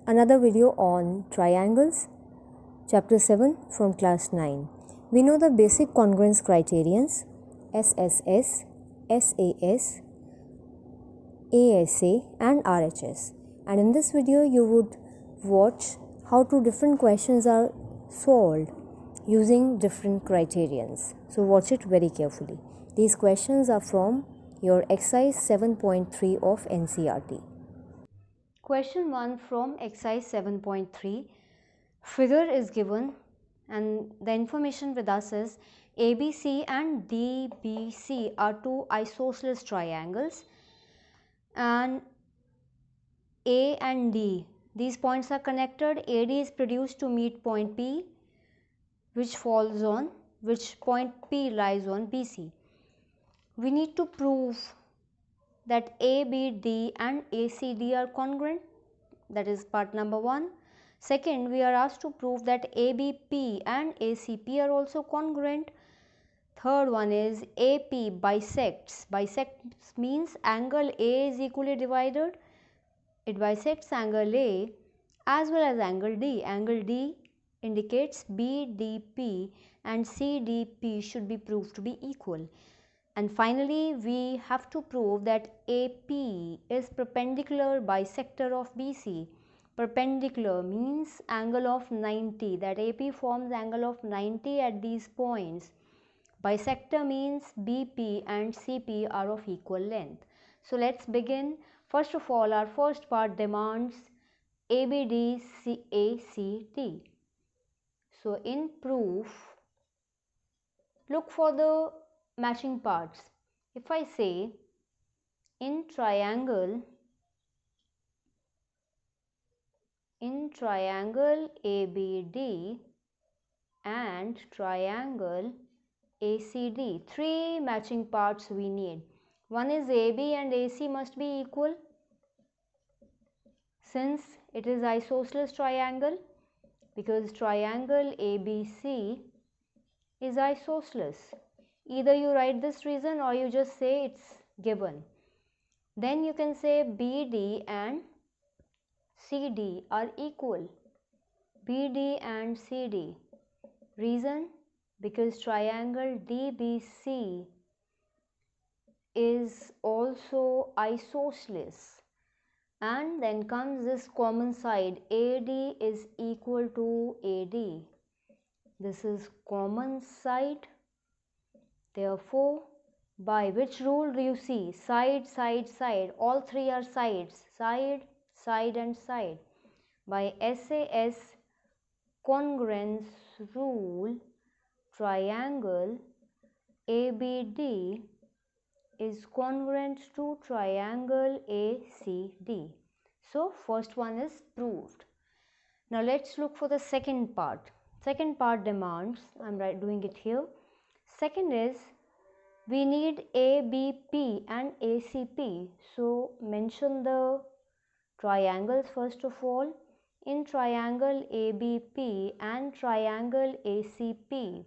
another video on triangles, chapter 7 from class 9. We know the basic congruence criterions SSS, SAS, ASA and RHS, and in this video you would watch how two different questions are solved using different criterions. So watch it very carefully. These questions are from your exercise 7.3 of NCERT. Question 1 from exercise 7.3. Figure is given and the information with us is ABC and DBC are two isosceles triangles, and A and D, these points are connected. AD is produced to meet point P, which point P lies on BC. We need to prove that ABD and ACD are congruent. That is part number 1. Second, we are asked to prove that ABP and ACP are also congruent. Third one is AP bisects. Bisects means angle A is equally divided. It bisects angle A as well as angle D. Angle D indicates BDP and CDP should be proved to be equal. And finally, we have to prove that AP is perpendicular bisector of BC. Perpendicular means angle of 90, that AP forms angle of 90 at these points. Bisector means BP and CP are of equal length. So let's begin. First of all, our first part demands ABD ACD. So in proof, look for the matching parts. If I say in triangle ABD and triangle ACD, three matching parts we need. One is AB and AC must be equal since it is isosceles triangle, because triangle ABC is isosceles. Either you write this reason or you just say it's given. Then you can say BD and CD are equal. BD and CD. Reason? Because triangle DBC is also isosceles. And then comes this common side, AD is equal to AD. This is common side. Therefore, by which rule do you see? Side, side, side. All three are sides. Side, side and side. By SAS congruence rule, triangle ABD is congruent to triangle ACD. So first one is proved. Now let's look for the second part. Second part demands, I'm doing it here. Second is we need ABP and ACP. So mention the triangles first of all. In triangle ABP and triangle ACP,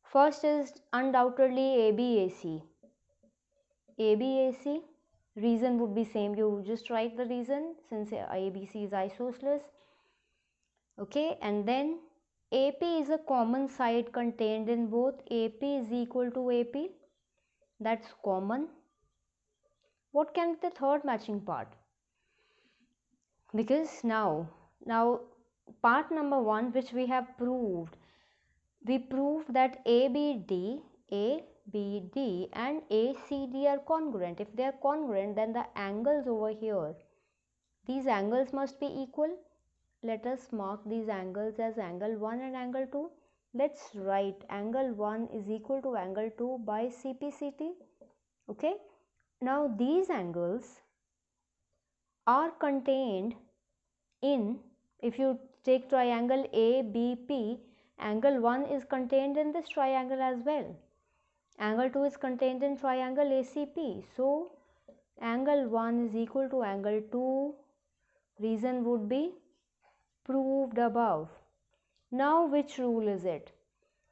first is undoubtedly ABAC. ABAC, reason would be same. You just write the reason since ABC is isosceles. Okay, and then AP is a common side contained in both. AP is equal to AP. That's common. What can be the third matching part? Because now part number 1 which we have proved, we proved that ABD and ACD are congruent. If they are congruent, then the angles over here, these angles must be equal. Let us mark these angles as angle 1 and angle 2. Let's write angle 1 is equal to angle 2 by CPCT. Okay. Now these angles are contained in, if you take triangle ABP, angle 1 is contained in this triangle as well. Angle 2 is contained in triangle ACP. So angle 1 is equal to angle 2. Reason would be proved above. Now which rule is it?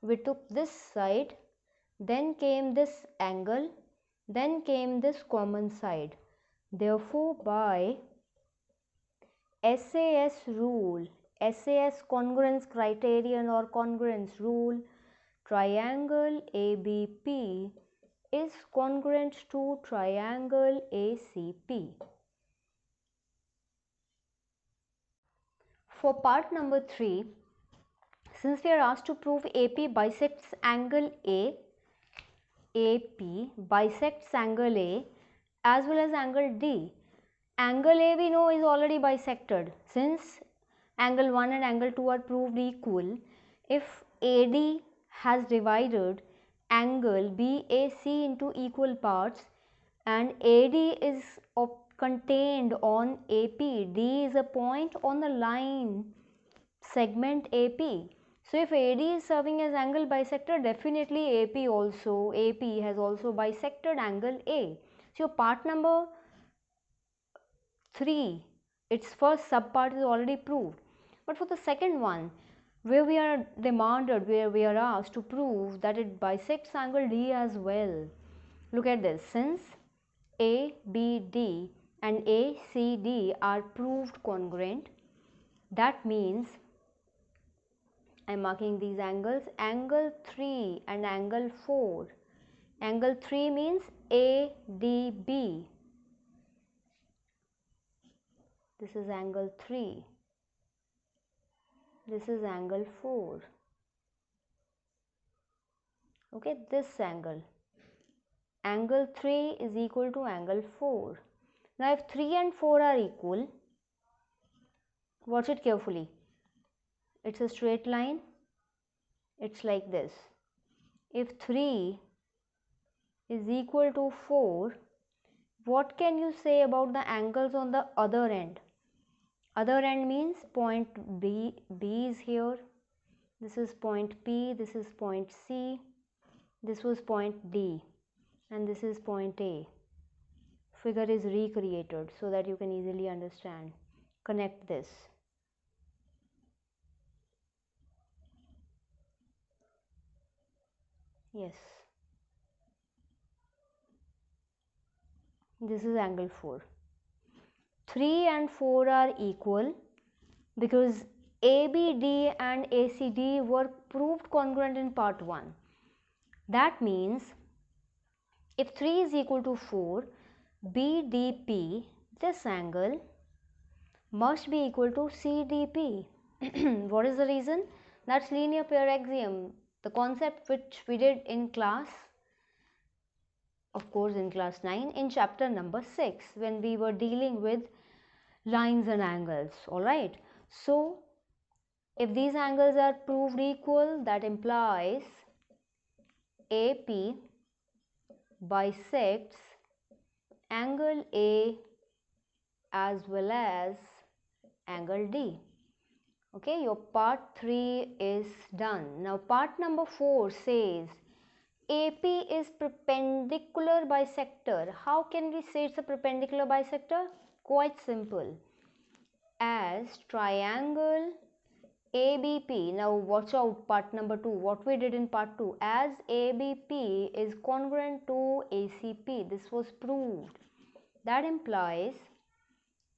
We took this side, then came this angle, then came this common side. Therefore, by SAS rule, SAS congruence criterion or congruence rule, triangle ABP is congruent to triangle ACP. For part number 3, since we are asked to prove AP bisects angle AP bisects angle A as well as angle D. Angle A we know is already bisected since angle 1 and angle 2 are proved equal. If AD has divided angle BAC into equal parts and AD is contained on AP, D is a point on the line segment AP. So if AD is serving as angle bisector, definitely AP has also bisected angle A. So part number 3, its first subpart is already proved. But for the second one, where we are asked to prove that it bisects angle D as well. Look at this. Since ABD and ACD are proved congruent, that means I am marking these angles, angle 3 and angle 4. Angle 3 means ADB. This is angle 3. This is angle 4. Okay, this angle. Angle 3 is equal to angle 4. Now if 3 and 4 are equal, watch it carefully. It's a straight line. It's like this. If 3 is equal to 4, what can you say about the angles on the other end? Other end means point B is here. This is point P, this is point C, this was point D, and this is point A. Figure is recreated so that you can easily understand. Connect this. Yes. This is angle 4. 3 and 4 are equal because ABD and ACD were proved congruent in part 1. That means if 3 is equal to 4, BDP, this angle, must be equal to CDP. What is the reason? That's linear pair axiom, the concept which we did in class, of course in class 9, in chapter number 6 when we were dealing with lines and angles. Alright, so if these angles are proved equal, that implies AP bisects angle A as well as angle D. Okay, your part 3 is done. Now part number 4 says AP is perpendicular bisector. How can we say it's a perpendicular bisector? Quite simple. As triangle ABP, now watch out, part number 2, what we did in part 2, as ABP is congruent to ACP, this was proved. That implies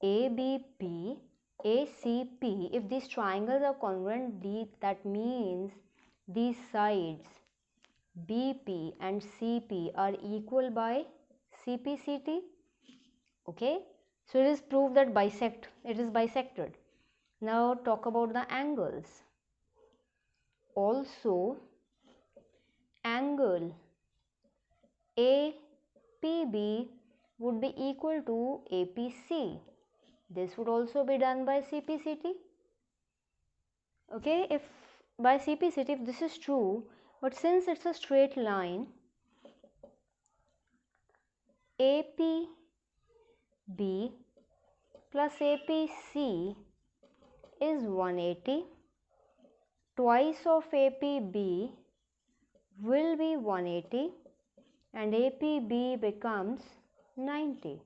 ABP, ACP, if these triangles are congruent, that means these sides BP and CP are equal by CPCT. Okay, so it is proved that it is bisected. Now talk about the angles. Also, angle APB would be equal to APC. This would also be done by CPCT. Okay, if by CPCT, if this is true, but since it's a straight line, APB plus APC is 180. Twice of APB will be 180 and APB becomes 90.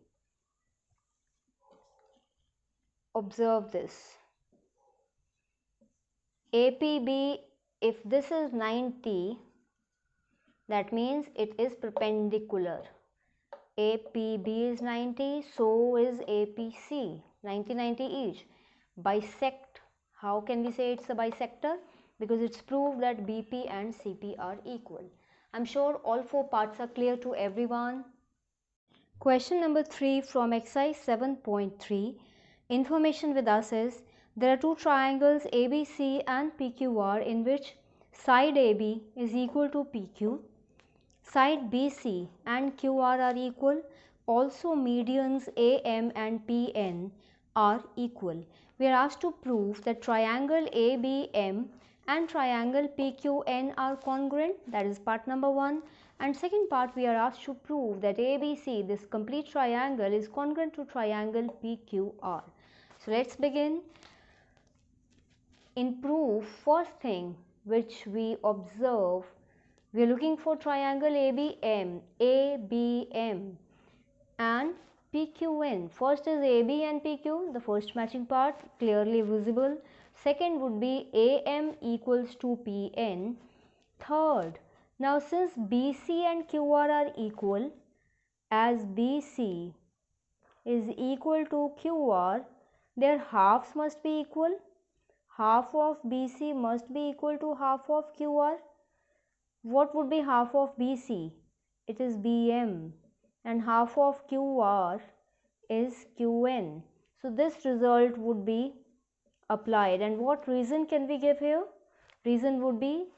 Observe this. APB, if this is 90, that means it is perpendicular. APB is 90, so is APC, 90, 90 each. bisect. How can we say it's a bisector? Because it's proved that BP and CP are equal. I'm sure all 4 parts are clear to everyone. Question number 3 from exercise 7.3. Information with us is, there are 2 triangles ABC and PQR in which side AB is equal to PQ. Side BC and QR are equal. Also medians AM and PN are equal. We are asked to prove that triangle ABM and triangle PQN are congruent. That is part number 1. And second part, we are asked to prove that ABC, this complete triangle, is congruent to triangle PQR. So let's begin. In proof, first thing which we observe, we are looking for triangle ABM and PQN. First is AB and PQ, the first matching part, clearly visible. Second would be AM equals to PN. Third, now since BC and QR are equal, as BC is equal to QR, their halves must be equal. Half of BC must be equal to half of QR. What would be half of BC? It is BM, and half of QR is QN. So this result would be applied. And what reason can we give here? Reason would be,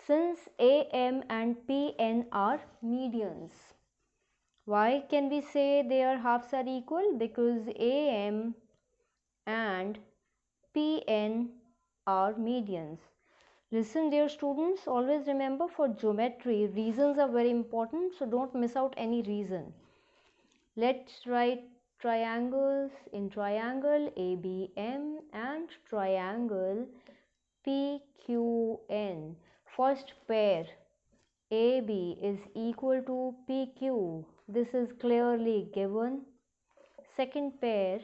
since AM and PN are medians. Why can we say their halves are equal? Because AM and PN are medians. Listen dear students, always remember, for geometry, reasons are very important, so don't miss out any reason. Let's write triangles in triangle ABM and triangle PQN. First pair, AB is equal to PQ. This is clearly given. Second pair,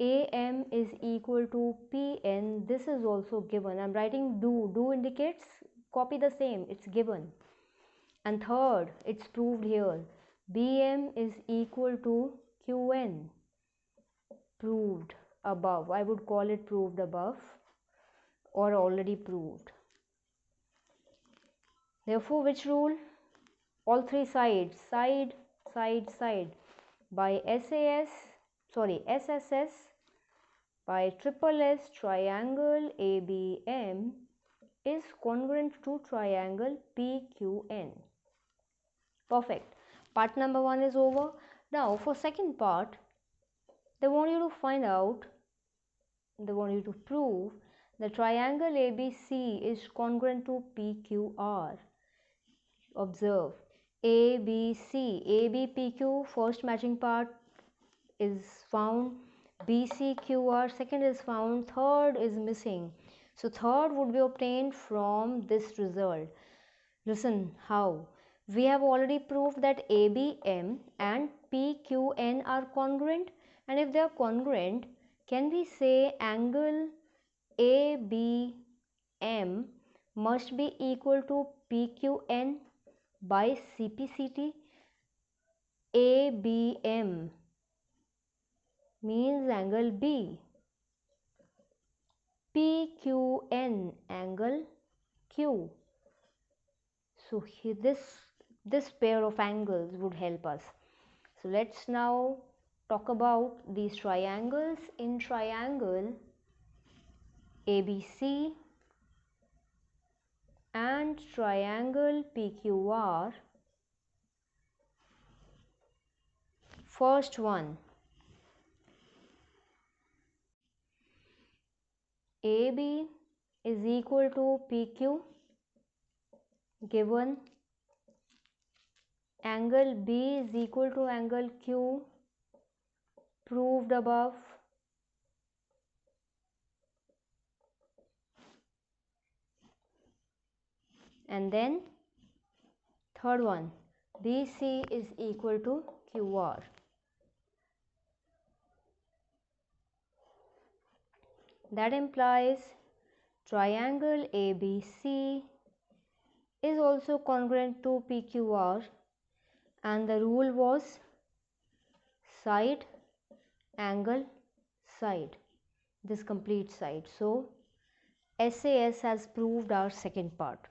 AM is equal to PN. This is also given. I'm writing do. Do indicates copy the same. It's given. And third, it's proved here. BM is equal to QN. Proved above. I would call it proved above or already proved. Therefore, which rule? All 3 sides. Side, side, side. By SSS. By triple S, triangle ABM is congruent to triangle PQN. Perfect. Part number 1 is over. Now for second part, they want you to prove the triangle ABC is congruent to PQR. Observe, ABC, ABPQ, first matching part is found. BCQR, second is found, third is missing. So third would be obtained from this result. Listen how. We have already proved that ABM and PQN are congruent, and if they are congruent, can we say angle ABM must be equal to PQN by CPCT? ABM means angle B, PQN angle Q. So here this pair of angles would help us. So let's now talk about these triangles. In triangle ABC and triangle PQR, first one, AB is equal to PQ, given. Angle B is equal to angle Q, proved above. And then third one, BC is equal to QR. That implies triangle ABC is also congruent to PQR, and the rule was side, angle, side. this complete side. So SAS has proved our second part.